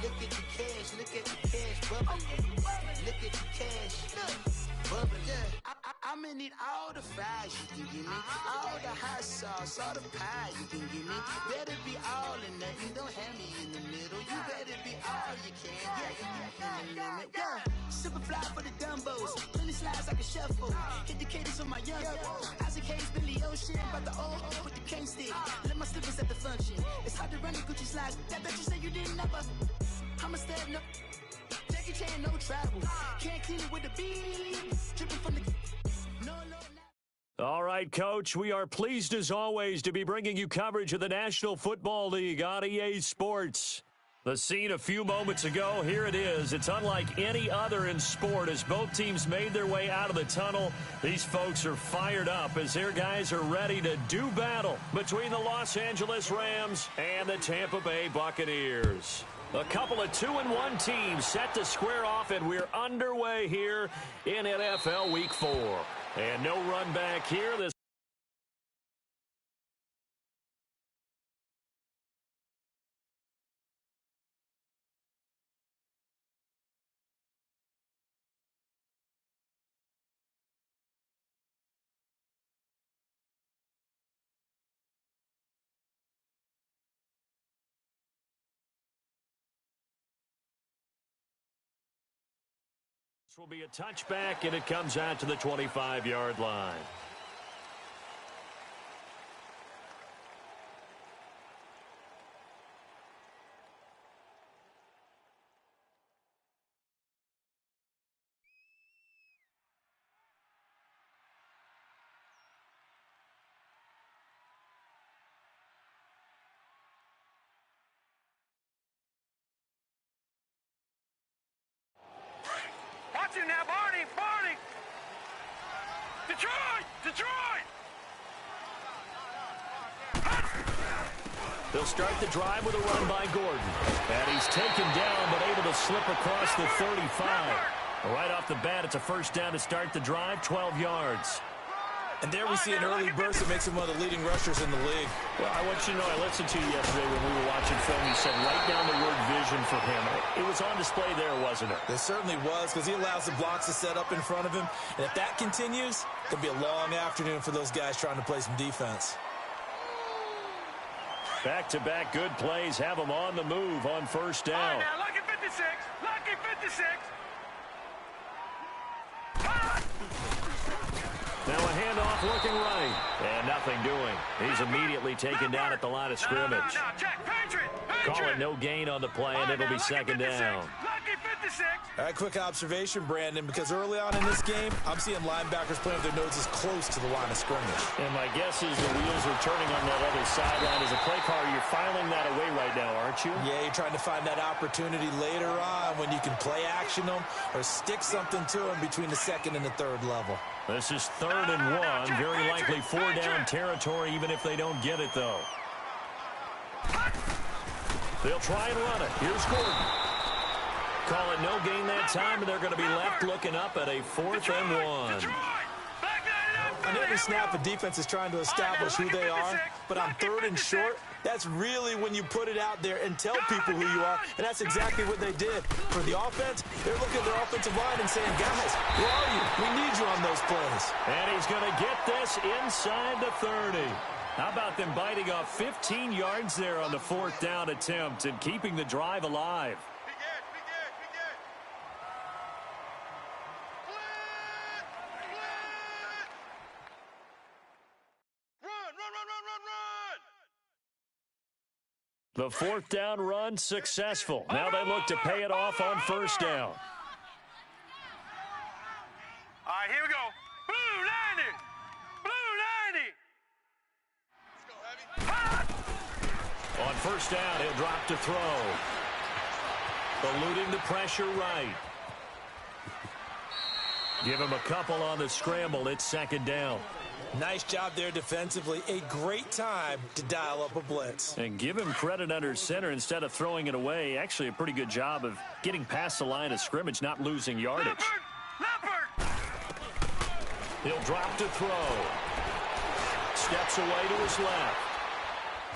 Look at the cash bubbling. Look at the cash, bubbling. I'm gonna need all the fries you can give me, all the hot sauce, all the pie you can give me. Better be all or nothing, don't have me in the middle. You better be all you can, yeah. Super fly for the dumbos, plenty slides like a shuffle. Hit the cadence for my young Isaac Hayes, Billy Ocean, about the old with the cane stick. Let my slippers at the function. It's hard to run the Gucci slides. That bet you say you didn't never. I'm a step no. Jackie Chan, no travel. Can't clean it with the beat. Dripping from the. No. All right, Coach, we are pleased as always to be bringing you coverage of the National Football League on EA Sports. The scene a few moments ago, here it is. It's unlike any other in sport as both teams made their way out of the tunnel. These folks are fired up as their guys are ready to do battle between the Los Angeles Rams and the Tampa Bay Buccaneers. A couple of 2-1 teams set to square off, and we're underway here in NFL Week 4. And no run back here. This will be a touchback, and it comes out to the 25-yard line. Now, Barney! Detroit! They'll start the drive with a run by Gordon. And he's taken down, but able to slip across the 35. Right off the bat, it's a first down to start the drive, 12 yards. And there we see an early burst that makes him one of the leading rushers in the league. Well, I want you to know, I listened to you yesterday when we were watching film. You said right down the word vision for him. It was on display there, wasn't it? It certainly was, because he allows the blocks to set up in front of him. And if that continues, it'll be a long afternoon for those guys trying to play some defense. Back-to-back good plays have them on the move on first down. All right, now, Lucky 56. Now a handoff looking right. And nothing doing. He's immediately taken down at the line of scrimmage. No, check. Patriot. Call it no gain on the play, and it'll be second down. Lucky 56. All right, quick observation, Brandon, because early on in this game, I'm seeing linebackers playing with their noses close to the line of scrimmage. And my guess is the wheels are turning on that other sideline. As a play caller, you're filing that away right now, aren't you? Yeah, you're trying to find that opportunity later on when you can play action them or stick something to them between the second and the third level. This is 3rd and 1. Very likely 4-down territory, even if they don't get it, though. They'll try and run it. Here's Gordon. Call it no gain that time, and they're going to be left looking up at a 4th and 1. On every snap, a defense is trying to establish who they are, but on 3rd and short, that's really when you put it out there and tell people who you are, and that's exactly what they did. For the offense, they're looking at their offensive line and saying, guys, where are you? We need you on those plays. And he's going to get this inside the 30. How about them biting off 15 yards there on the 4th down attempt and keeping the drive alive? The 4th down run successful. Now they look to pay it off on first down. All right, here we go. Blue 90. On first down, he'll drop to throw. Eluding the pressure right. Give him a couple on the scramble. It's second down. Nice job there defensively. A great time to dial up a blitz. And give him credit under center instead of throwing it away. Actually, a pretty good job of getting past the line of scrimmage, not losing yardage. Leopard. He'll drop to throw. Steps away to his left.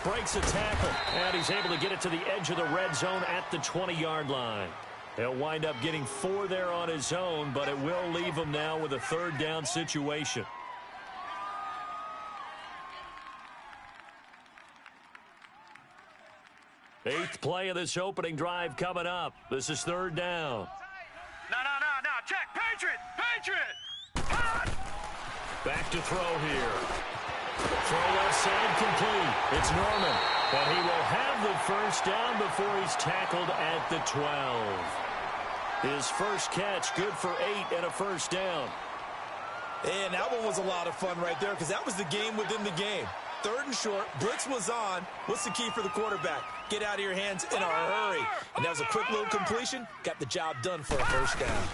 breaks a tackle, and he's able to get it to the edge of the red zone at the 20-yard line. He'll wind up getting 4 there on his own, but it will leave him now with a third down situation. Eighth play of this opening drive coming up. This is third down. No. Check. Patriot. Back to throw here. Throw left side complete. It's Norman. But he will have the first down before he's tackled at the 12. His first catch, good for 8 and a first down. And that one was a lot of fun right there because that was the game within the game. Third and short, blitz was on. What's the key for the quarterback? Get out of your hands in a hurry. And that was a quick little completion. Got the job done for a first down.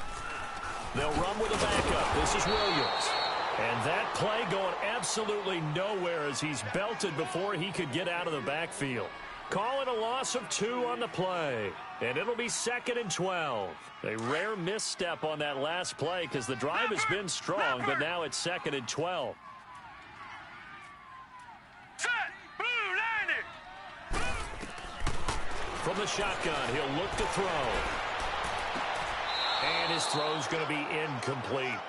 They'll run with a backup. This is Williams. And that play going absolutely nowhere as he's belted before he could get out of the backfield. Call it a loss of 2 on the play. And it'll be 2nd and 12. A rare misstep on that last play because the drive has been strong, but now it's 2nd and 12. Set. Blue, line it. From the shotgun, he'll look to throw. And his throw's going to be incomplete.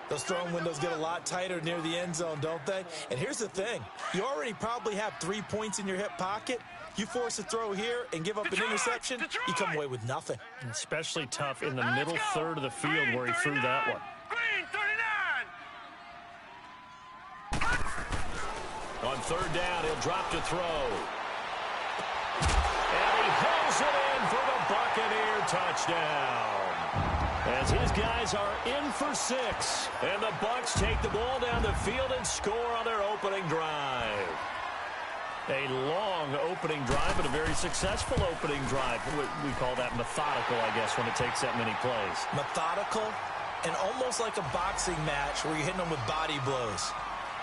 Those throwing windows get a lot tighter near the end zone, don't they? And here's the thing. You already probably have 3 points in your hip pocket. You force a throw here and give up an interception, you come away with nothing. Especially tough in the middle third of the field where he threw that one. Green 39. On third down, he'll drop to throw. And he hauls it in for the Buccaneer touchdown. As his guys are in for 6. And the Bucs take the ball down the field and score on their opening drive. A long opening drive, but a very successful opening drive. We call that methodical, I guess, when it takes that many plays. Methodical and almost like a boxing match where you're hitting them with body blows.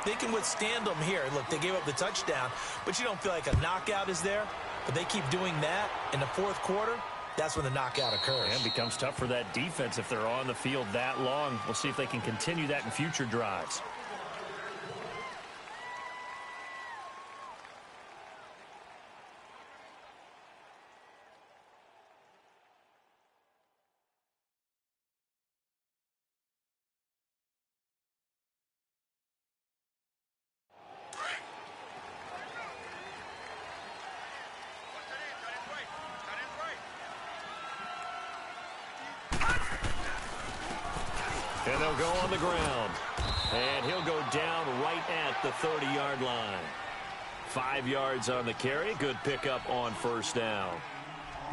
They can withstand them here. Look, they gave up the touchdown, but you don't feel like a knockout is there. But they keep doing that in the fourth quarter. That's when the knockout occurs. And it becomes tough for that defense if they're on the field that long. We'll see if they can continue that in future drives. And they'll go on the ground. And he'll go down right at the 30-yard line. 5 yards on the carry. Good pickup on first down.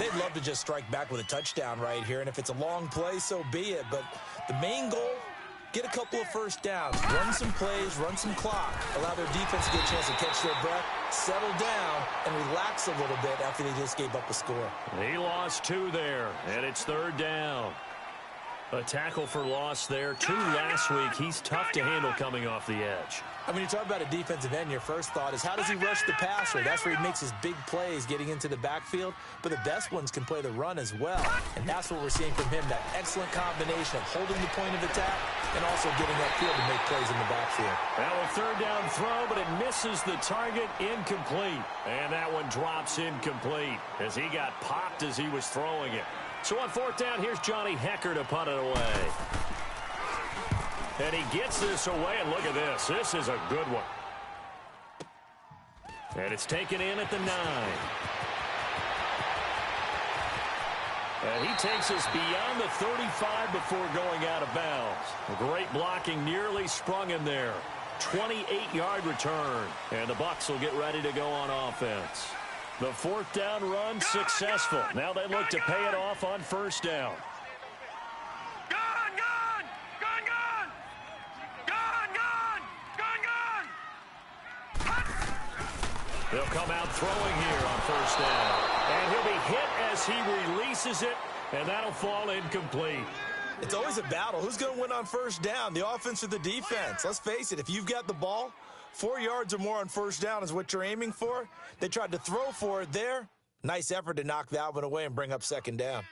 They'd love to just strike back with a touchdown right here. And if it's a long play, so be it. But the main goal, get a couple of first downs. Run some plays, run some clock. Allow their defense to get a chance to catch their breath, settle down, and relax a little bit after they just gave up a score. He lost 2 there, and it's third down. A tackle for loss there. 2 last week. He's tough to handle coming off the edge. And when you talk about a defensive end, your first thought is how does he rush the passer? That's where he makes his big plays getting into the backfield. But the best ones can play the run as well. And that's what we're seeing from him, that excellent combination of holding the point of attack and also getting upfield to make plays in the backfield. Now a third down throw, but it misses the target. Incomplete. And that one drops incomplete as he got popped as he was throwing it. So on fourth down, here's Johnny Hecker to punt it away. And he gets this away, and look at this. This is a good one. And it's taken in at the 9. And he takes us beyond the 35 before going out of bounds. Great blocking, nearly sprung him there. 28-yard return. And the Bucs will get ready to go on offense. The fourth down run successful. Now they look to pay it off on first down. They'll come out throwing here on first down. And he'll be hit as he releases it, and that'll fall incomplete. It's always a battle. Who's going to win on first down, the offense or the defense? Let's face it, if you've got the ball, 4 yards or more on first down is what you're aiming for. They tried to throw for it there. Nice effort to knock that one away and bring up second down.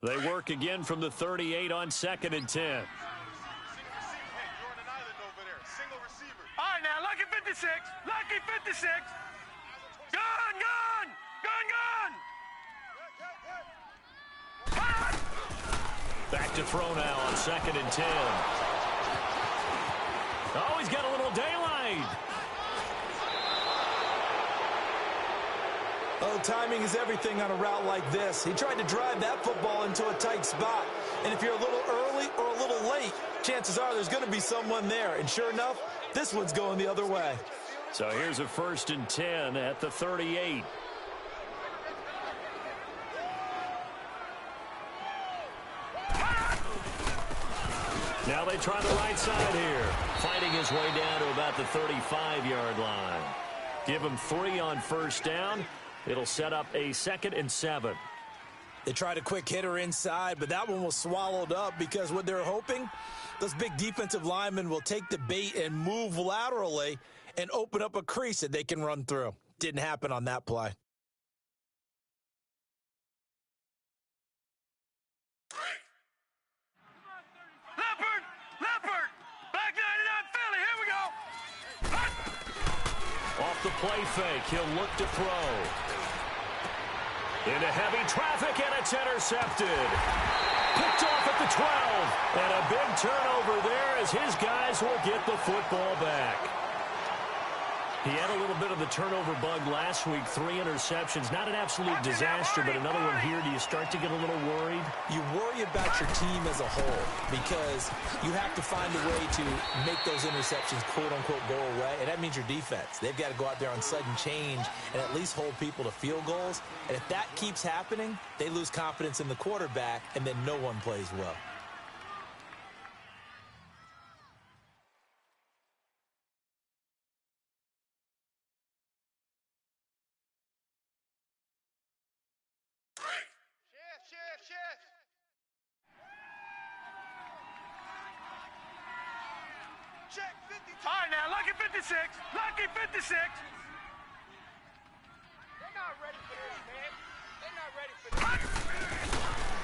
They work again from the 38 on 2nd and 10. All right, now, lucky 56. Lucky 56. Gun, gun. Gun, gun. Back to throw now on 2nd and 10. Oh, he's got a little daylight. Oh, timing is everything on a route like this. He tried to drive that football into a tight spot. And if you're a little early or a little late, chances are there's going to be someone there. And sure enough, this one's going the other way. So here's a 1st and 10 at the 38. Now they try the right side here. Fighting his way down to about the 35-yard line. Give him 3 on 1st down. It'll set up a 2nd and 7. They tried a quick hitter inside, but that one was swallowed up because what they're hoping, those big defensive linemen will take the bait and move laterally and open up a crease that they can run through. Didn't happen on that play. Leopard, Leopard. Back 99 Philly. Here we go. Off the play fake, he'll look to throw. Into heavy traffic, and it's intercepted. Picked off at the 12. And a big turnover there as his guys will get the football back. He had a little bit of the turnover bug last week, 3 interceptions. Not an absolute disaster, but another one here. Do you start to get a little worried? You worry about your team as a whole because you have to find a way to make those interceptions, quote-unquote, go away, and that means your defense. They've got to go out there on sudden change and at least hold people to field goals. And if that keeps happening, they lose confidence in the quarterback, and then no one plays well. Check 50. All right, now, lucky 56. Lucky 56. They're not ready for this, man. They're not ready for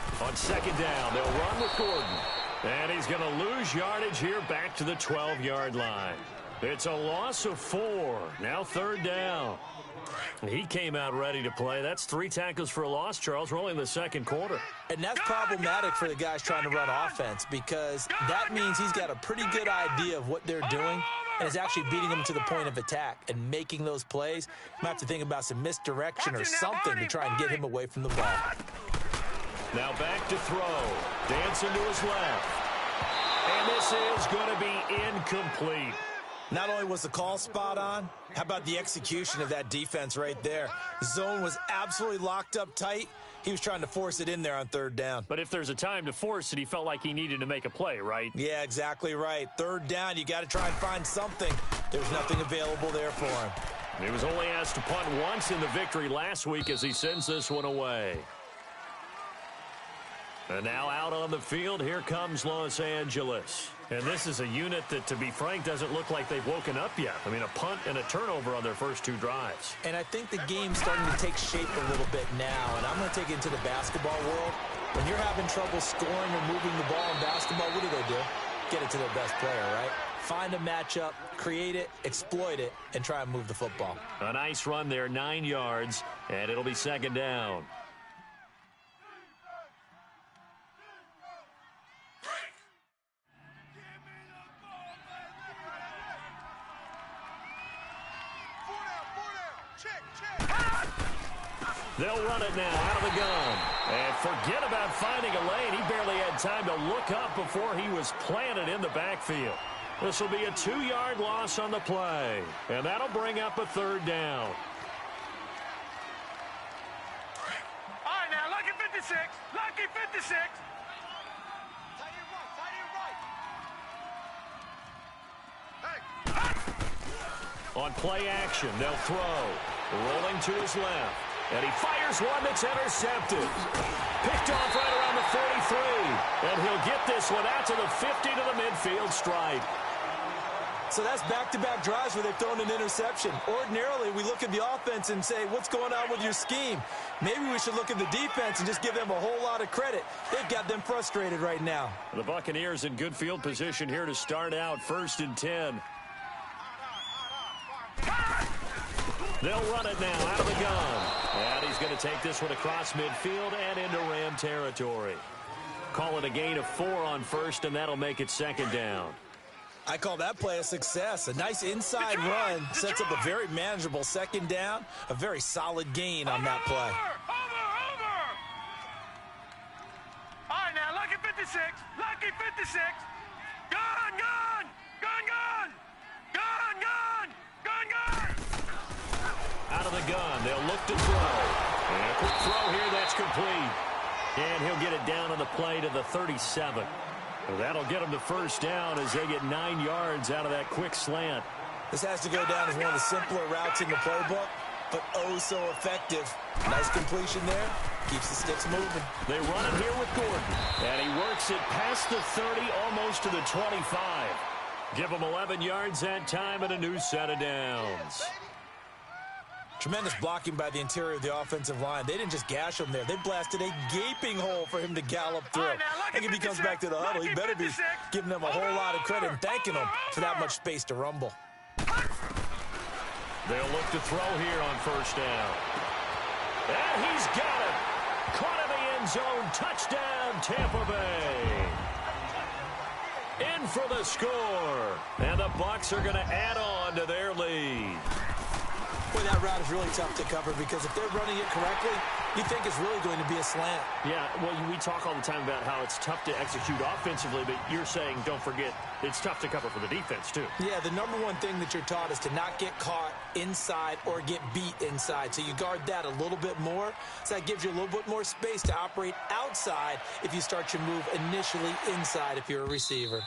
this. On 2nd down, they'll run with Gordon. And he's going to lose yardage here back to the 12-yard line. It's a loss of 4. Now 3rd down. He came out ready to play. That's 3 tackles for a loss, Charles. We're only in the 2nd quarter. And that's problematic for the guys trying to run offense because that means he's got a pretty good idea of what they're doing and is actually beating them to the point of attack and making those plays. You might have to think about some misdirection or something to try and get him away from the ball. Now back to throw. Dancing to his left. And this is going to be incomplete. Not only was the call spot on, how about the execution of that defense right there? Zone was absolutely locked up tight. He was trying to force it in there on 3rd down. But if there's a time to force it, he felt like he needed to make a play, right? Yeah, exactly right. 3rd down, you got to try and find something. There's nothing available there for him. He was only asked to punt once in the victory last week as he sends this one away. And now out on the field, here comes Los Angeles. And this is a unit that, to be frank, doesn't look like they've woken up yet. I mean, a punt and a turnover on their first 2 drives. And I think the game's starting to take shape a little bit now. And I'm going to take it into the basketball world. When you're having trouble scoring or moving the ball in basketball, what do? Get it to their best player, right? Find a matchup, create it, exploit it, and try and move the football. A nice run there, 9 yards, and it'll be 2nd down. They'll run it now out of the gun. And forget about finding a lane. He barely had time to look up before he was planted in the backfield. This will be a 2-yard loss on the play. And that'll bring up a 3rd down. All right, now, lucky 56. Lucky 56. On play action, they'll throw. Rolling to his left. And he fires one that's intercepted. Picked off right around the 43. And he'll get this one out to the 50 to the midfield stripe. So that's back-to-back drives where they've thrown an interception. Ordinarily, we look at the offense and say, what's going on with your scheme? Maybe we should look at the defense and just give them a whole lot of credit. They've got them frustrated right now. The Buccaneers in good field position here to start out. 1st and 10. They'll run it now out of the gun. And he's going to take this one across midfield and into Ram territory. Call it a gain of 4 on first, and that'll make it second down. I call that play a success. A nice inside run sets up a very manageable second down. A very solid gain on that play. Over! All right, now, lucky 56. Lucky 56. Gun! Out of the gun, they'll look to throw. And a quick throw here, that's complete. And he'll get it down on the play to the 37. That'll get him to first down as they get 9 yards out of that quick slant. This has to go down as one of the simpler routes in the playbook, but oh so effective. Nice completion there. Keeps the sticks moving. They run it here with Gordon. And he works it past the 30, almost to the 25. Give him 11 yards that time and a new set of downs. Tremendous blocking by the interior of the offensive line. They didn't just gash him there. They blasted a gaping hole for him to gallop through. I think if he comes back to the huddle, he better be giving them a whole lot of credit and thanking them for that much space to rumble. They'll look to throw here on first down. And he's got it. Caught in the end zone. Touchdown, Tampa Bay. In for the score. And the Bucs are going to add on to their lead. Boy, that route is really tough to cover because if they're running it correctly, you think it's really going to be a slant. Yeah, well, we talk all the time about how it's tough to execute offensively, but you're saying, don't forget, it's tough to cover for the defense, too. Yeah, the number one thing that you're taught is to not get caught inside or get beat inside. So you guard that a little bit more. So that gives you a little bit more space to operate outside if you start your move initially inside if you're a receiver.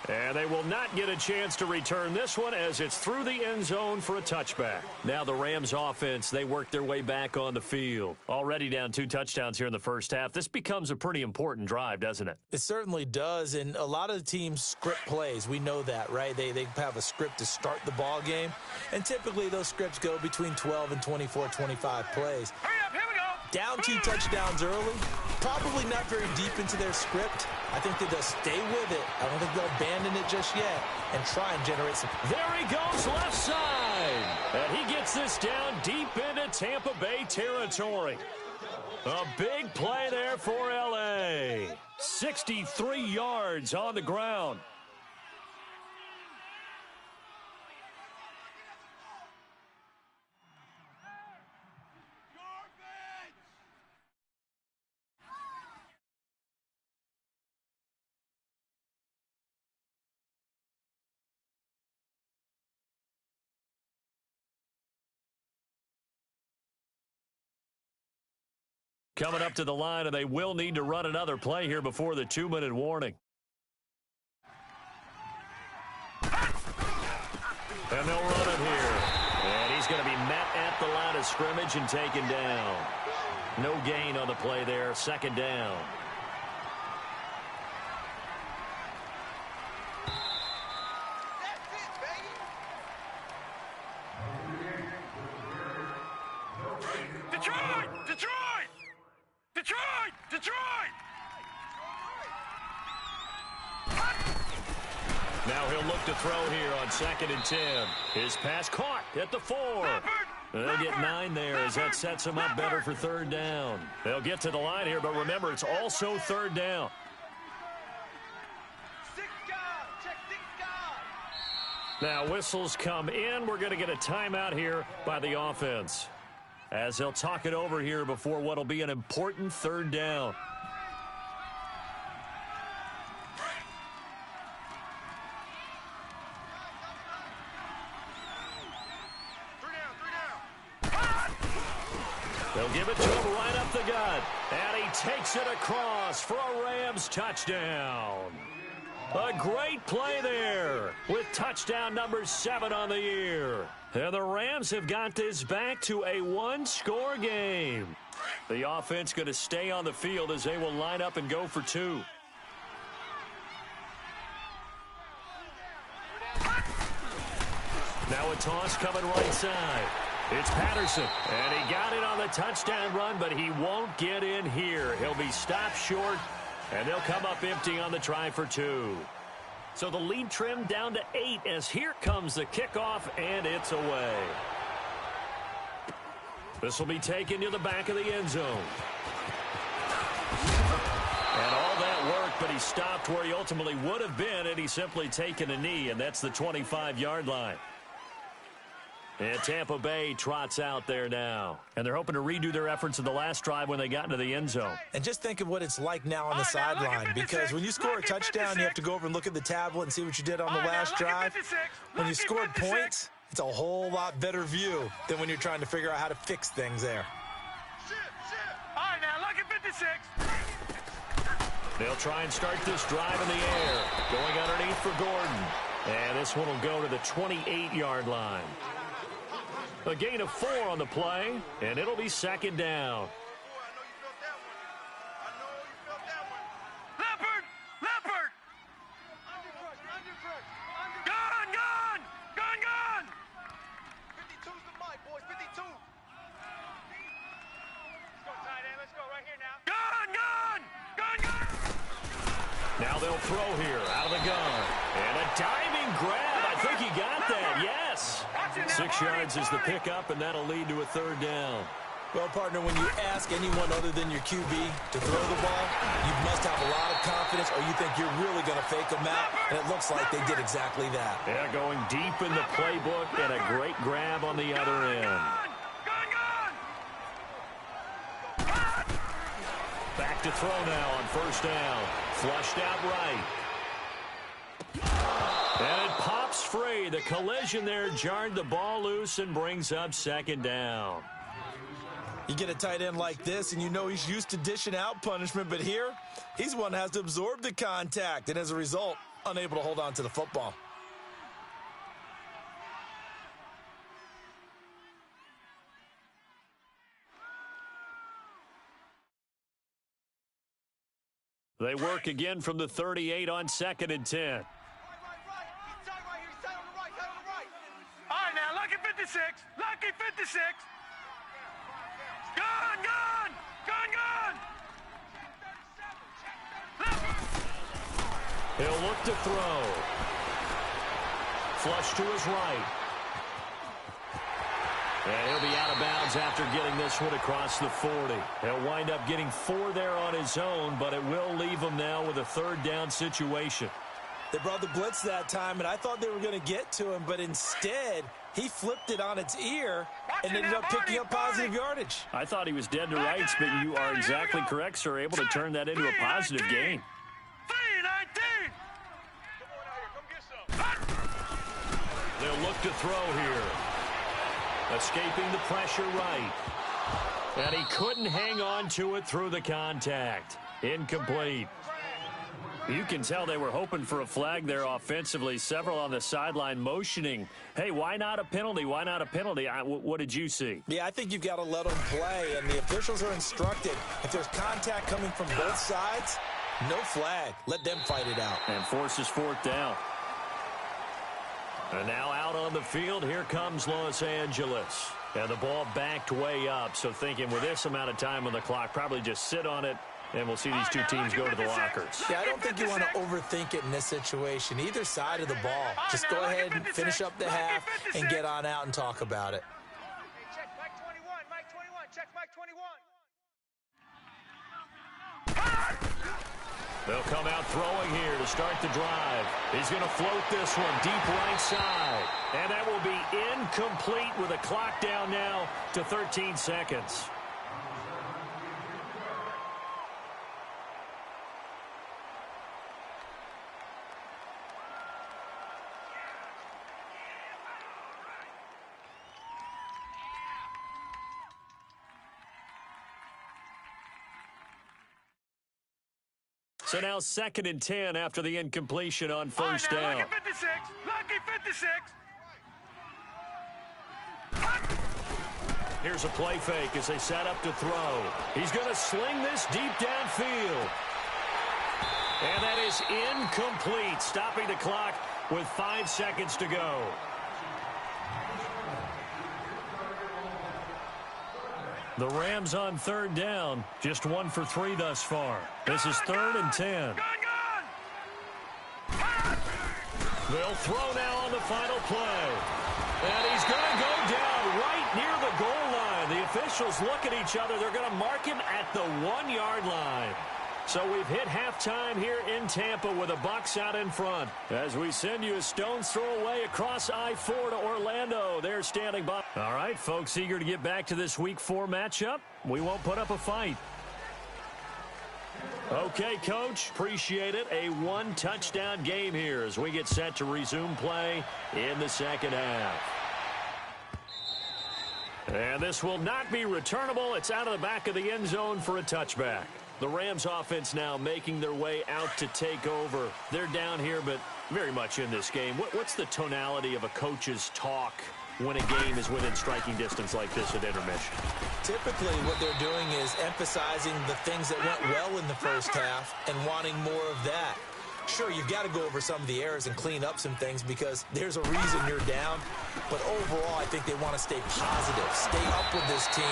And they will not get a chance to return this one as it's through the end zone for a touchback. Now the Rams offense, they work their way back on the field. Already down 2 touchdowns here in the first half. This becomes a pretty important drive, doesn't it? It certainly does, and a lot of the teams script plays. We know that, right? They have a script to start the ball game, and typically those scripts go between 12 and 24, 25 plays. Hurry up, here we go. Down 2 touchdowns early, probably not very deep into their script. I think that they'll stay with it. I don't think they'll abandon it just yet and try and generate some. There he goes left side. And he gets this down deep into Tampa Bay territory. A big play there for L.A. 63 yards on the ground. Coming up to the line, and they will need to run another play here before the 2-minute warning. And they'll run it here. And he's going to be met at the line of scrimmage and taken down. No gain on the play there, second down. Detroit! Now he'll look to throw here on 2nd and 10. His pass caught at the 4. They'll get 9 there as that sets him up better for 3rd down. They'll get to the line here, but remember, it's also 3rd down. Now whistles come in. We're going to get a timeout here by the offense, as they'll talk it over here before what will be an important 3rd down. They'll give it to him right up the gut. And he takes it across for a Rams touchdown. A great play there with touchdown number 7 on the year. And the Rams have got this back to a 1-score game. The offense going to stay on the field as they will line up and go for 2. Now a toss coming right side. It's Patterson, and he got it on the touchdown run, but he won't get in here. He'll be stopped short, and they'll come up empty on the try for 2. So the lead trimmed down to 8 as here comes the kickoff, and it's away. This will be taken to the back of the end zone. And all that work, but he stopped where he ultimately would have been, and he's simply taken a knee, and that's the 25-yard line. And Tampa Bay trots out there now. And they're hoping to redo their efforts in the last drive when they got into the end zone. And just think of what it's like now on the sideline, because when you score a touchdown, you have to go over and look at the tablet and see what you did on the last drive. When you scored points, it's a whole lot better view than when you're trying to figure out how to fix things there. All right, now, look at 56. They'll try and start this drive in the air. Going underneath for Gordon. And this one will go to the 28-yard line. A gain of 4 on the play, and it'll be second down. Leopard! Leopard! Gone! Gone! Gone! Gone! 52's the mic, boys. 52. Let's go, tight end. Let's go right here now. Gone! Gone! Gone! Gone! Now they'll throw here out of the gun. And a diving grab. I think he got that. Yes. 6 yards is the pickup, and that'll lead to a third down. Well, partner, when you ask anyone other than your QB to throw the ball, you must have a lot of confidence, or you think you're really going to fake them out, and it looks like they did exactly that. Yeah, going deep in the playbook, and a great grab on the other end. Back to throw now on first down. Flushed out right. And it pops free. The collision there jarred the ball loose and brings up second down. You get a tight end like this, and you know he's used to dishing out punishment, but here, he's one that has to absorb the contact, and as a result, unable to hold on to the football. They work again from the 38 on 2nd and 10. All right, now, lucky 56. Lucky 56. Gone, gone, gone, gone. He'll look to throw. Flush to his right. And he'll be out of bounds after getting this one across the 40. He'll wind up getting 4 there on his own, but it will leave him now with a third down situation. They brought the blitz that time, and I thought they were going to get to him, but instead, he flipped it on its ear and ended up picking up positive yardage. I thought he was dead to rights, but you are exactly correct, sir, able to turn that into a positive gain. 3-19. They'll look to throw here. Escaping the pressure right. And he couldn't hang on to it through the contact. Incomplete. You can tell they were hoping for a flag there offensively. Several on the sideline motioning. Hey, why not a penalty? Why not a penalty? What did you see? Yeah, I think you've got to let them play, and the officials are instructed. If there's contact coming from both sides, no flag. Let them fight it out. And forces 4th down. And now out on the field, here comes Los Angeles. And the ball backed way up, so thinking with this amount of time on the clock, probably just sit on it, and we'll see these two teams go to the lockers. Yeah, I don't think you want to overthink it in this situation. Either side of the ball. Just go ahead and finish up the half and get on out and talk about it. Check Mike 21, Mike 21, check Mike 21. They'll come out throwing here to start the drive. He's going to float this one deep right side. And that will be incomplete with a clock down now to 13 seconds. So now 2nd and 10 after the incompletion on first down. Lucky 56. Lucky 56. Here's a play fake as they set up to throw. He's going to sling this deep downfield. And that is incomplete, stopping the clock with 5 seconds to go. The Rams on 3rd down, just 1 for 3 thus far. This is 3rd and 10. They'll throw now on the final play. And he's going to go down right near the goal line. The official officials look at each other. They're going to mark him at the 1-yard line. So we've hit halftime here in Tampa with the Bucs out in front. As we send you a stone's throw away across I-4 to Orlando. They're standing by. All right, folks, eager to get back to this Week 4 matchup. We won't put up a fight. Okay, Coach, appreciate it. A 1-touchdown game here as we get set to resume play in the second half. And this will not be returnable. It's out of the back of the end zone for a touchback. The Rams offense now making their way out to take over. They're down here, but very much in this game. What's the tonality of a coach's talk when a game is within striking distance like this at intermission? Typically, what they're doing is emphasizing the things that went well in the first half and wanting more of that. Sure, you've got to go over some of the errors and clean up some things because there's a reason you're down. But overall, I think they want to stay positive, stay up with this team.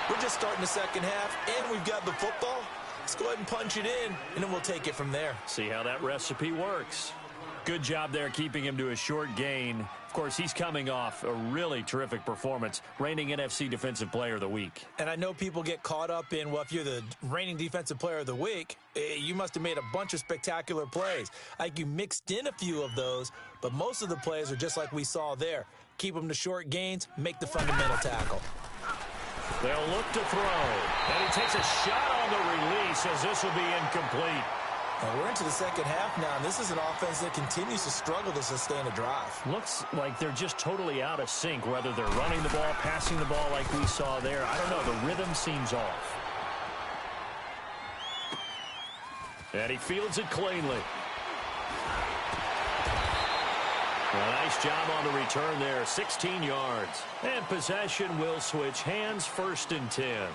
We're just starting the second half, and we've got the football. Let's go ahead and punch it in, and then we'll take it from there. See how that recipe works. Good job there keeping him to a short gain. Of course, he's coming off a really terrific performance, reigning NFC Defensive Player of the Week. And I know people get caught up in, well, if you're the reigning Defensive Player of the Week, you must have made a bunch of spectacular plays. Like you mixed in a few of those, but most of the plays are just like we saw there. Keep them to short gains, make the fundamental tackle. They'll look to throw. And he takes a shot on the release as this will be incomplete. And we're into the second half now, and this is an offense that continues to struggle to sustain a drive. Looks like they're just totally out of sync, whether they're running the ball, passing the ball like we saw there. I don't know. The rhythm seems off. And he fields it cleanly. A nice job on the return there, 16 yards. And possession will switch hands, 1st and 10.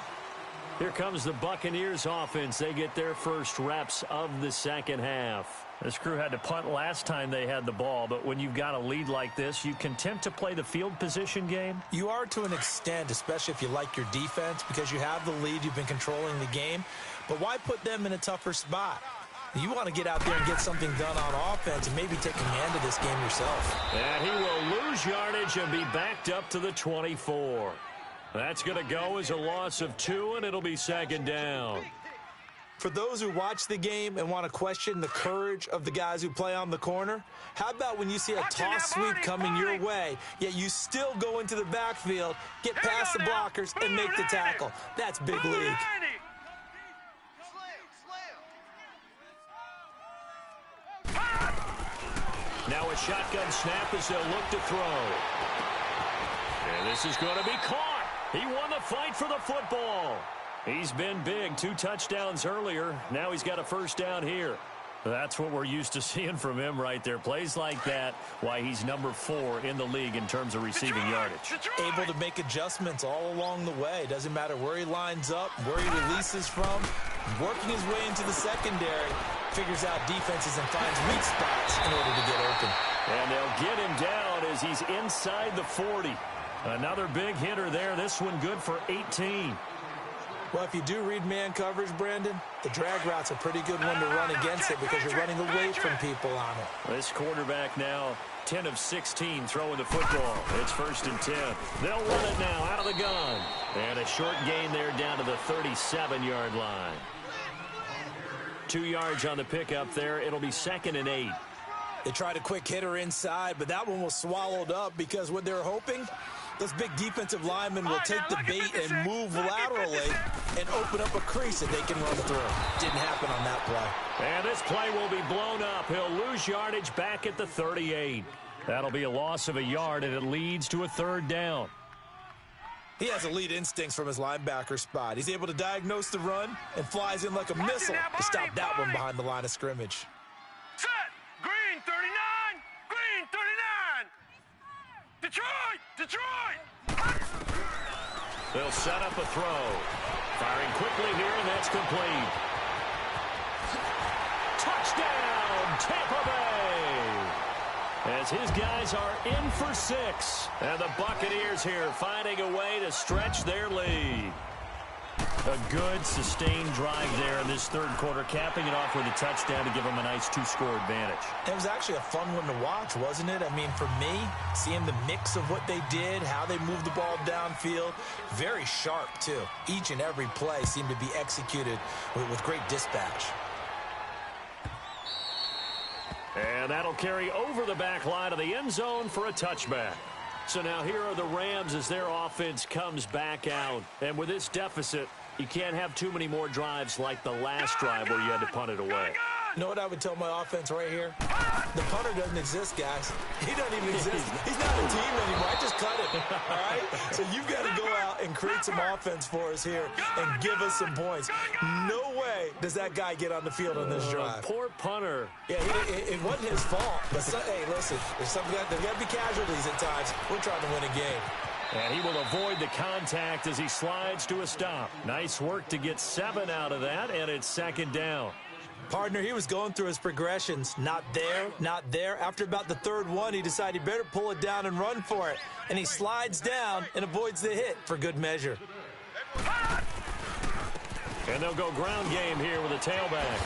Here comes the Buccaneers offense. They get their first reps of the second half. This crew had to punt last time they had the ball, but when you've got a lead like this, you content to play the field position game? You are to an extent, especially if you like your defense, because you have the lead, you've been controlling the game. But why put them in a tougher spot? You want to get out there and get something done on offense and maybe take command of this game yourself. And he will lose yardage and be backed up to the 24. That's going to go as a loss of 2, and it'll be 2nd down. For those who watch the game and want to question the courage of the guys who play on the corner, how about when you see a toss sweep coming your way, yet you still go into the backfield, get past the blockers, and make the tackle? That's big league. Now a shotgun snap as they'll look to throw. And this is going to be caught. He won the fight for the football. He's been big, 2 touchdowns earlier. Now he's got a 1st down here. That's what we're used to seeing from him right there. Plays like that, why he's number 4 in the league in terms of receiving yardage. Able to make adjustments all along the way. Doesn't matter where he lines up, where he releases from. Working his way into the secondary, figures out defenses and finds weak spots in order to get open. And they'll get him down as he's inside the 40. Another big hitter there. This one good for 18. Well, if you do read man coverage, Brandon, the drag route's a pretty good one to run against it because you're running away from people on it. This quarterback now 10 of 16 throwing the football. It's 1st and 10. They'll run it now out of the gun. And a short gain there down to the 37-yard line. 2 yards on the pickup there. It'll be 2nd and 8. They tried a quick hitter inside, but that one was swallowed up because what they're hoping, those big defensive linemen will take the bait and move laterally and open up a crease that they can run through. Didn't happen on that play. And this play will be blown up. He'll lose yardage back at the 38. That'll be a loss of a yard, and it leads to a 3rd down. He has elite instincts from his linebacker spot. He's able to diagnose the run and flies in like a missile to stop that one behind the line of scrimmage. Set! Green 39! Green 39! Detroit! Detroit! They'll set up a throw. Firing quickly here, and that's complete. Touchdown, Tampa Bay! As his guys are in for 6. And the Buccaneers here finding a way to stretch their lead. A good, sustained drive there in this third quarter, capping it off with a touchdown to give them a nice two-score advantage. It was actually a fun one to watch, wasn't it? I mean, for me, seeing the mix of what they did, how they moved the ball downfield, very sharp, too. Each and every play seemed to be executed with great dispatch. And that'll carry over the back line of the end zone for a touchback. So now here are the Rams as their offense comes back out. And with this deficit, you can't have too many more drives like the last drive where you had to punt it away. You know what I would tell my offense right here? The punter doesn't exist, guys. He doesn't even exist. He's not a team anymore. I just cut him, all right? So you've got to go out and create some offense for us here and give us some points. No way does that guy get on the field on this drive. Poor punter. Yeah, it wasn't his fault. But, hey, listen, there's got to be casualties at times. We're trying to win a game. And he will avoid the contact as he slides to a stop. Nice work to get 7 out of that, and it's second down. Partner, he was going through his progressions. Not there, not there. After about the third one, he decided he better pull it down and run for it. And he slides down and avoids the hit for good measure. And they'll go ground game here with a tailback.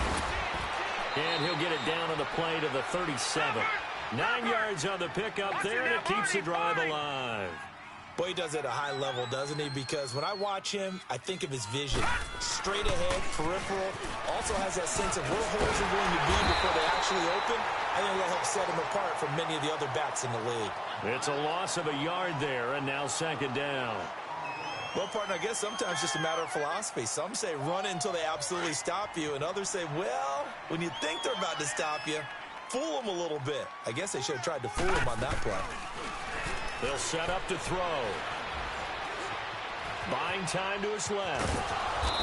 And he'll get it down on the play to the 37. 9 yards on the pickup there, and it keeps the drive alive. Boy, he does it at a high level, doesn't he? Because when I watch him, I think of his vision. Straight ahead, peripheral. Also has that sense of where holes are going to be before they actually open. I think that'll help set him apart from many of the other backs in the league. It's a loss of a yard there, and now second down. Well, partner, I guess sometimes just a matter of philosophy. Some say run it until they absolutely stop you, and others say, well, when you think they're about to stop you, fool them a little bit. I guess they should have tried to fool him on that play. They'll set up to throw. Buying time to his left.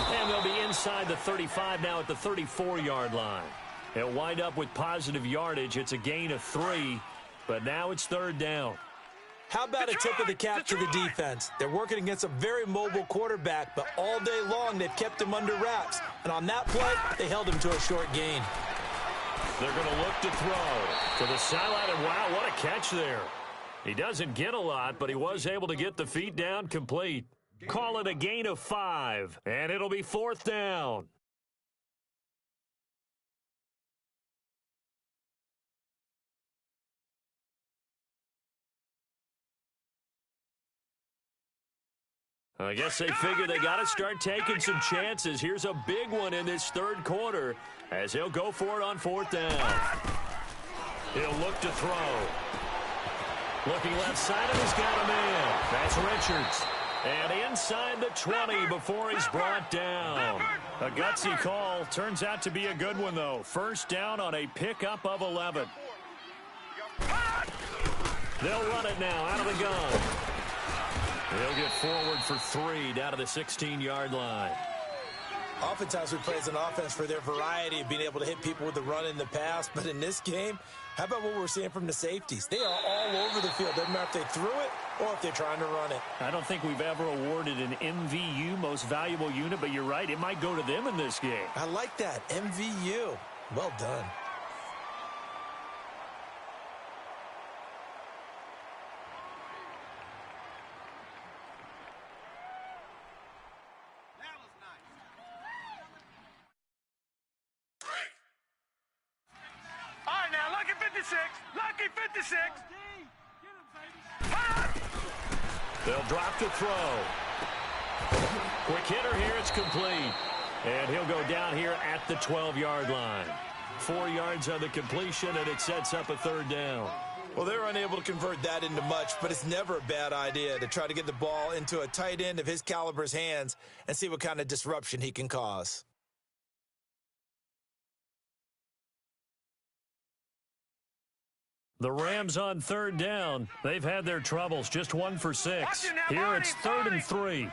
And they'll be inside the 35 now at the 34-yard line. They'll wind up with positive yardage. It's a gain of 3, but now it's third down. How about a tip of the cap to the defense? They're working against a very mobile quarterback, but all day long they've kept him under wraps. And on that play, they held him to a short gain. They're going to look to throw to the sideline, and wow, what a catch there. He doesn't get a lot, but he was able to get the feet down complete. Call it a gain of 5, and it'll be fourth down. I guess they figure they got to start taking some chances. Here's a big one in this third quarter as he'll go for it on fourth down. He'll look to throw. Looking left side, and he's got a man. That's Richards. And inside the 20 before he's brought down. A gutsy call. Turns out to be a good one, though. First down on a pickup of 11. They'll run it now out of the gun. He'll get forward for 3 down to the 16-yard line. Oftentimes we play as an offense for their variety of being able to hit people with the run in the pass. But in this game, how about what we're seeing from the safeties? They are all over the field. Doesn't matter if they threw it or if they're trying to run it. I don't think we've ever awarded an MVU, most valuable unit, but you're right. It might go to them in this game. I like that. MVU. Well done. Lucky 56. They'll drop to throw. Quick hitter here. It's complete. And he'll go down here at the 12-yard line. 4 yards on the completion, and it sets up a third down. Well, they're unable to convert that into much, but it's never a bad idea to try to get the ball into a tight end of his caliber's hands and see what kind of disruption he can cause. The Rams on third down. They've had their troubles. Just 1 for 6. Here it's 3rd and 3.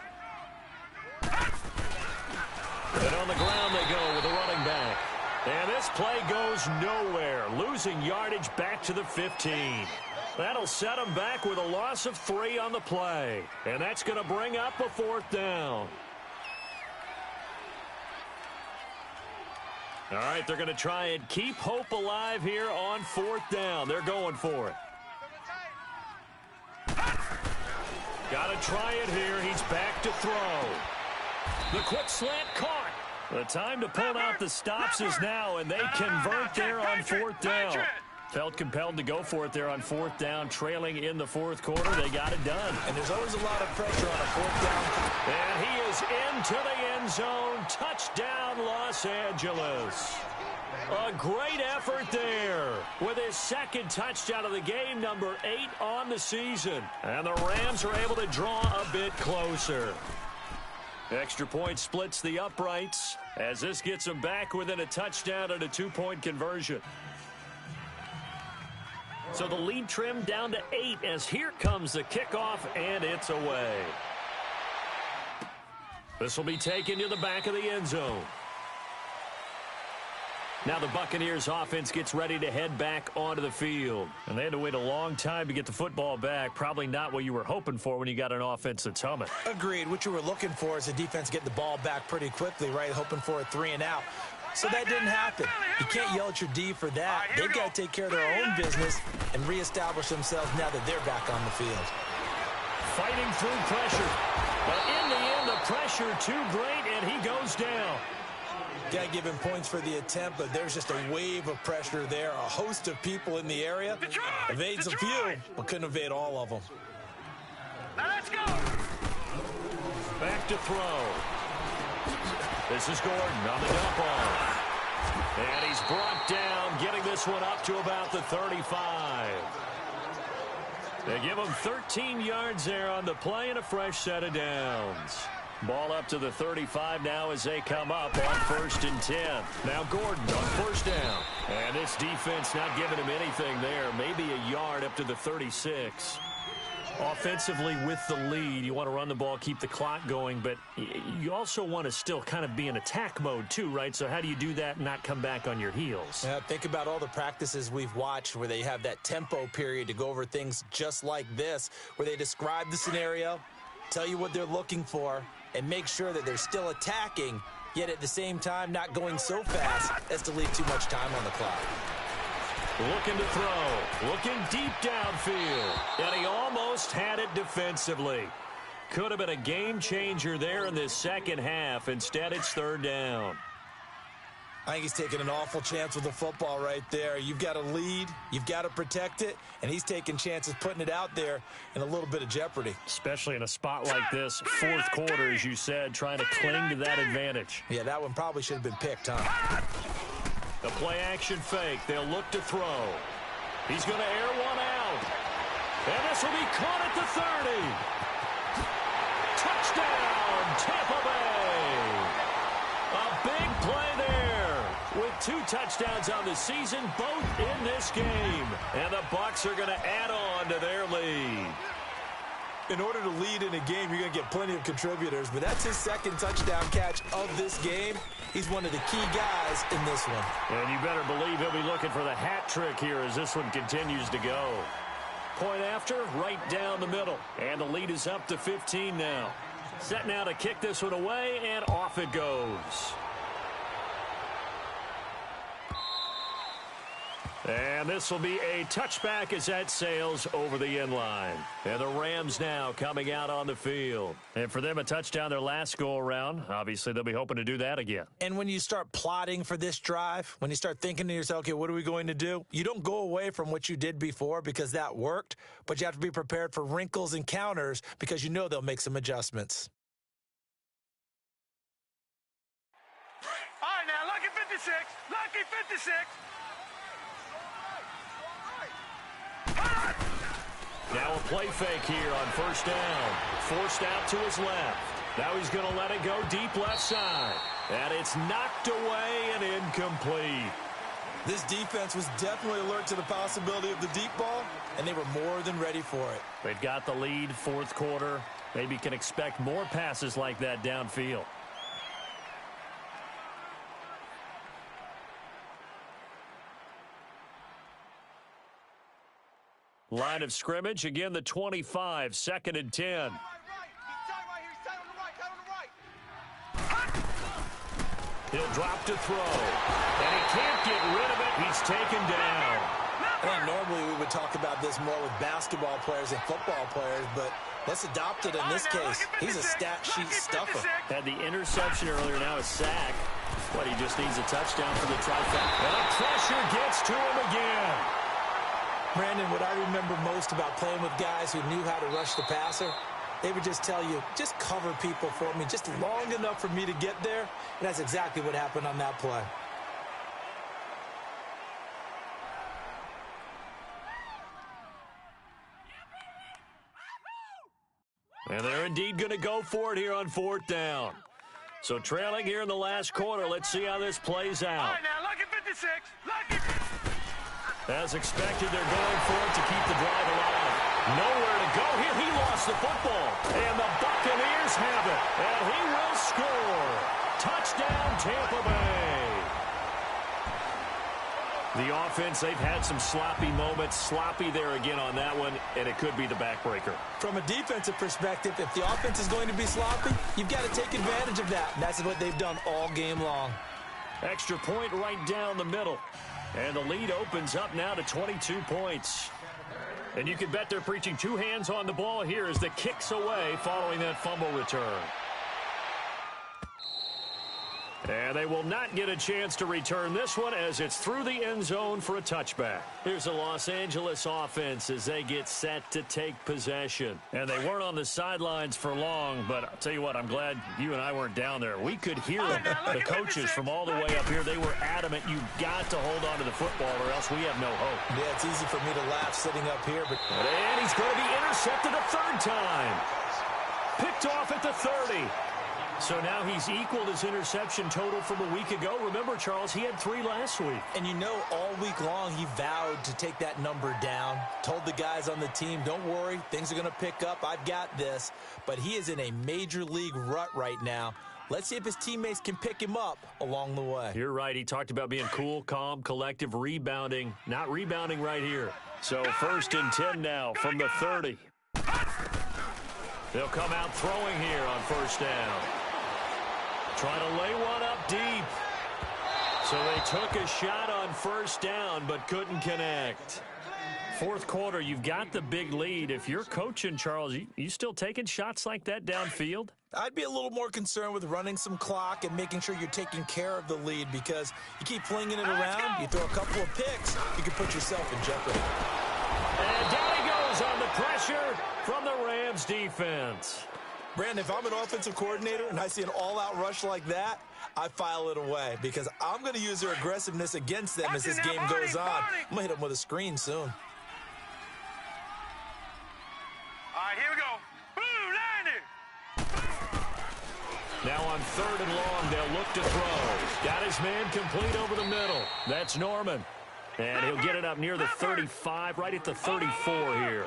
And on the ground they go with a running back. And this play goes nowhere. Losing yardage back to the 15. That'll set them back with a loss of 3 on the play. And that's going to bring up a 4th down. All right, they're going to try and keep hope alive here on 4th down. They're going for it. Got to try it here. He's back to throw. The quick slant caught. The time to pull out the stops is now, and they convert there on fourth down. Felt compelled to go for it there on fourth down, trailing in the fourth quarter. They got it done. And there's always a lot of pressure on a fourth down. And he is into the end zone. Touchdown, Los Angeles. A great effort there with his second touchdown of the game, number 8 on the season. And the Rams are able to draw a bit closer. Extra point splits the uprights as this gets them back within a touchdown and a 2-point conversion. So the lead trimmed down to 8 as here comes the kickoff, and it's away. This will be taken to the back of the end zone. Now the Buccaneers offense gets ready to head back onto the field. And they had to wait a long time to get the football back. Probably not what you were hoping for when you got an offense that's humming. Agreed. What you were looking for is the defense get the ball back pretty quickly, right? Hoping for a 3 and out. So that didn't happen. You can't yell at your D for that. They've got to take care of their own business and reestablish themselves now that they're back on the field. Fighting through pressure. But in the end, the pressure too great, and he goes down. Got to give him points for the attempt, but there's just a wave of pressure there. A host of people in the area. Evades a few, but couldn't evade all of them. Now let's go. Back to throw. This is Gordon on the dump off. And he's brought down, getting this one up to about the 35. They give him 13 yards there on the play and a fresh set of downs. Ball up to the 35 now as they come up on 1st and 10. Now Gordon on 1st down. And this defense not giving him anything there. Maybe a yard up to the 36. Offensively with the lead, you want to run the ball, keep the clock going, but you also want to still kind of be in attack mode too, right? So how do you do that and not come back on your heels? Yeah, think about all the practices we've watched where they have that tempo period to go over things just like this, where they describe the scenario, tell you what they're looking for, and make sure that they're still attacking, yet at the same time not going so fast as to leave too much time on the clock. Looking to throw, looking deep downfield, and he almost had it defensively. Could have been a game changer there in this second half. Instead, it's 3rd down. I think he's taking an awful chance with the football right there. You've got a lead, you've got to protect it, and he's taking chances putting it out there in a little bit of jeopardy. Especially in a spot like this, 4th quarter, as you said, trying to cling to that advantage. Yeah, that one probably should have been picked, huh? The play-action fake. They'll look to throw. He's going to air one out. And this will be caught at the 30. Touchdown, Tampa Bay. A big play there with 2 touchdowns on the season, both in this game. And the Bucs are going to add on to their lead. In order to lead in a game, you're going to get plenty of contributors, but that's his 2nd touchdown catch of this game. He's one of the key guys in this one. And you better believe he'll be looking for the hat trick here as this one continues to go. Point after, right down the middle. And the lead is up to 15 now. Set now to kick this one away, and off it goes. And this will be a touchback as that sails over the end line. And the Rams now coming out on the field. And for them, a touchdown their last go-around. Obviously, they'll be hoping to do that again. And when you start plotting for this drive, when you start thinking to yourself, okay, what are we going to do? You don't go away from what you did before because that worked, but you have to be prepared for wrinkles and counters because you know they'll make some adjustments. All right, now, lucky 56. Lucky 56. Now a play fake here on 1st down. Forced out to his left. Now he's going to let it go deep left side. And it's knocked away and incomplete. This defense was definitely alert to the possibility of the deep ball, and they were more than ready for it. They've got the lead, 4th quarter. Maybe can expect more passes like that downfield. Line of scrimmage, again the 25, 2nd and 10. He'll drop to throw, and he can't get rid of it. He's taken down. I think normally we would talk about this more with basketball players and football players, but let's adopt it in this case. He's a stat sheet stuffer. Had the interception earlier, now a sack. But he just needs a touchdown for the trifecta. And pressure gets to him again. Brandon, what I remember most about playing with guys who knew how to rush the passer, they would just tell you, just cover people for me, just long enough for me to get there. And that's exactly what happened on that play. And they're indeed going to go for it here on 4th down. So trailing here in the last quarter, let's see how this plays out. All right, now, lucky 56. Lucky. As expected, they're going for it to keep the drive alive. Nowhere to go here. He lost the football. And the Buccaneers have it. And he will score. Touchdown, Tampa Bay. The offense, they've had some sloppy moments. Sloppy there again on that one, and it could be the backbreaker. From a defensive perspective, if the offense is going to be sloppy, you've got to take advantage of that. And that's what they've done all game long. Extra point right down the middle. And the lead opens up now to 22 points. And you can bet they're preaching two hands on the ball here as the kick's away following that fumble return. And they will not get a chance to return this one as it's through the end zone for a touchback. Here's the Los Angeles offense as they get set to take possession. And they weren't on the sidelines for long, but I'll tell you what, I'm glad you and I weren't down there. We could hear them. The coaches from all the way up here, they were adamant, you've got to hold on to the football or else we have no hope. Yeah, it's easy for me to laugh sitting up here. And he's going to be intercepted a third time. Picked off at the 30. So now he's equaled his interception total from a week ago. Remember, Charles, he had 3 last week. And you know, all week long he vowed to take that number down. Told the guys on the team, don't worry, things are going to pick up. I've got this. But he is in a major league rut right now. Let's see if his teammates can pick him up along the way. You're right. He talked about being cool, calm, collective, rebounding. Not rebounding right here. So 1st and 10 now from the 30. They'll come out throwing here on 1st down. Trying to lay one up deep. So they took a shot on 1st down but couldn't connect. 4th quarter, you've got the big lead. If you're coaching, Charles, you still taking shots like that downfield? I'd be a little more concerned with running some clock and making sure you're taking care of the lead because you keep flinging it around, you throw a couple of picks, you can put yourself in jeopardy. And down he goes on the pressure from the Rams defense. Brandon, if I'm an offensive coordinator and I see an all-out rush like that, I file it away because I'm going to use their aggressiveness against them as this game goes on. I'm going to hit them with a screen soon. All right, here we go. Boo, landed. Now on 3rd and long, they'll look to throw. Got his man complete over the middle. That's Norman. And he'll get it up near the 35, right at the 34 here.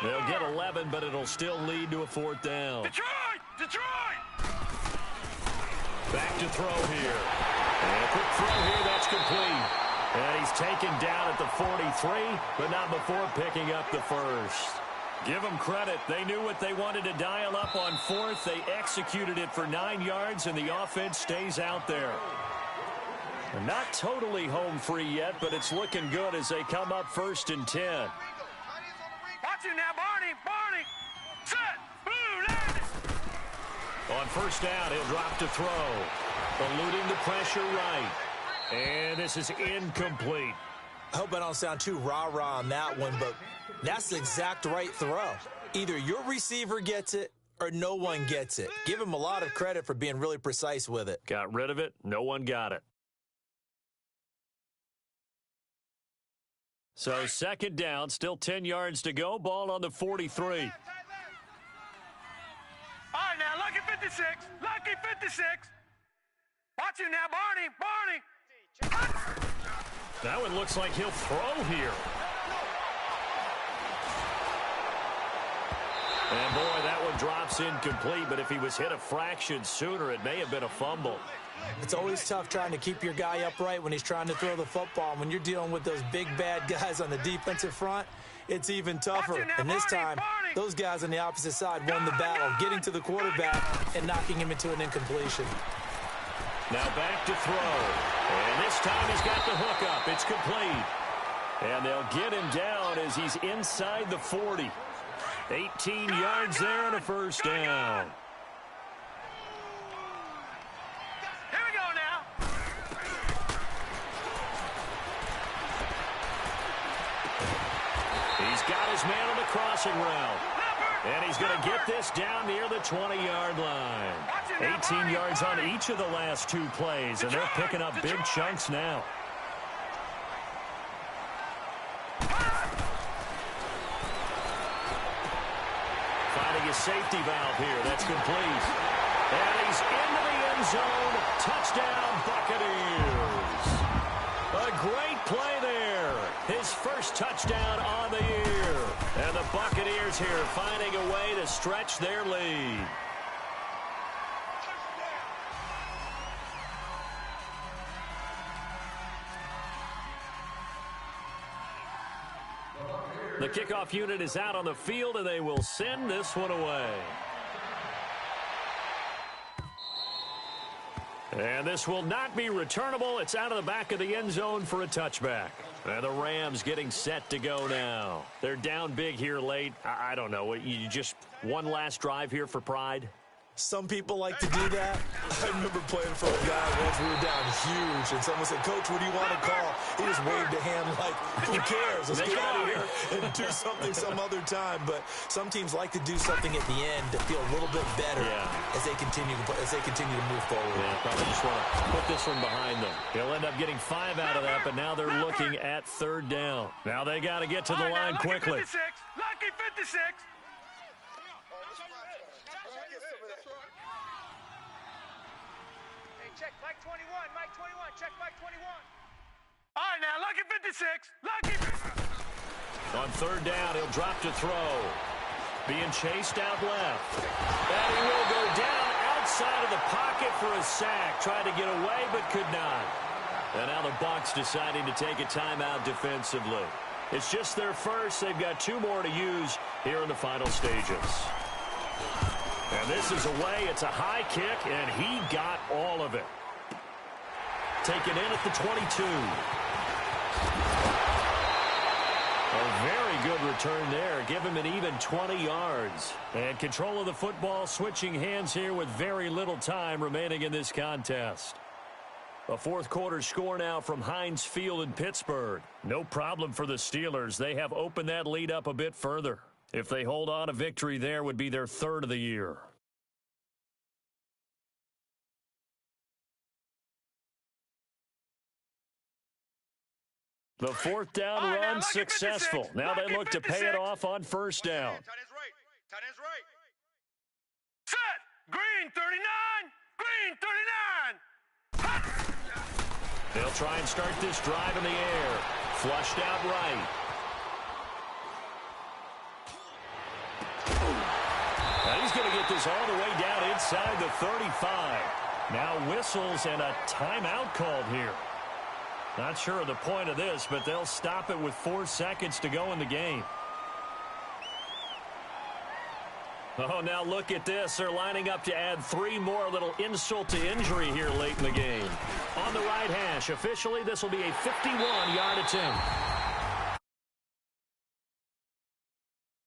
They'll get 11, but it'll still lead to a 4th down. Detroit! Back to throw here. And a quick throw here, that's complete. And he's taken down at the 43, but not before picking up the 1st. Give them credit. They knew what they wanted to dial up on 4th. They executed it for 9 yards, and the offense stays out there. They're not totally home free yet, but it's looking good as they come up 1st and 10. Watch it now, Barney. Set. Boo, landed. On 1st down, he'll drop to throw. Eluding the pressure right. And this is incomplete. I hope I don't sound too rah-rah on that one, but that's the exact right throw. Either your receiver gets it or no one gets it. Give him a lot of credit for being really precise with it. Got rid of it. No one got it. So 2nd down, still 10 yards to go. Ball on the 43. All right, now, lucky 56. Lucky 56. Watch it now, Barney. That one looks like he'll throw here. And, boy, that one drops incomplete, but if he was hit a fraction sooner, it may have been a fumble. It's always tough trying to keep your guy upright when he's trying to throw the football. When you're dealing with those big, bad guys on the defensive front, it's even tougher. And this time, those guys on the opposite side won the battle, getting to the quarterback and knocking him into an incompletion. Now back to throw. And this time he's got the hook up. It's complete. And they'll get him down as he's inside the 40. 18 yards there and a first down. Here we go now. He's got his man on the crossing route. And he's going to get this down near the 20-yard line. 18 yards on each of the last two plays, and they're picking up big chunks now. Finding his safety valve here. That's complete. And he's into the end zone. Touchdown, Buccaneers. A great play there. His first touchdown on the year. And the Buccaneers here finding a way to stretch their lead. The kickoff unit is out on the field, and they will send this one away. And this will not be returnable. It's out of the back of the end zone for a touchback. And the Rams getting set to go now. They're down big here late. I don't know. You just one last drive here for pride? Some people like to do that. I remember playing for a guy once. We were down huge, and someone said, "Coach, what do you want to call?" He just waved a hand like, "Who cares? Let's get out of here and do something some other time." But some teams like to do something at the end to feel a little bit better as they continue to move forward. Yeah, probably just want to put this one behind them. They'll end up getting 5 out of that, but now they're looking at third down. Now they got to get to the line quickly. Lucky 56. Check Mike 21, Mike 21, check Mike 21. All right, now, lucky 56. Lucky. On third down, he'll drop to throw. Being chased out left. And he will go down outside of the pocket for a sack. Tried to get away, but could not. And now the Bucs deciding to take a timeout defensively. It's just their first. They've got 2 more to use here in the final stages. And this is away. It's a high kick, and he got all of it. Taken in at the 22. A very good return there. Give him an even 20 yards. And control of the football switching hands here with very little time remaining in this contest. A fourth quarter score now from Heinz Field in Pittsburgh. No problem for the Steelers. They have opened that lead up a bit further. If they hold on, a victory there would be their 3rd of the year. The fourth down run successful. Now they look to pay it off on first down. Tight end's right. Tight end's right. Set. Green 39. Green 39. They'll try and start this drive in the air. Flushed out right. Now he's going to get this all the way down inside the 35. Now whistles and a timeout called here. Not sure of the point of this, but they'll stop it with 4 seconds to go in the game. Oh, now look at this. They're lining up to add 3 more, little insult to injury here late in the game. On the right hash, officially, this will be a 51-yard attempt.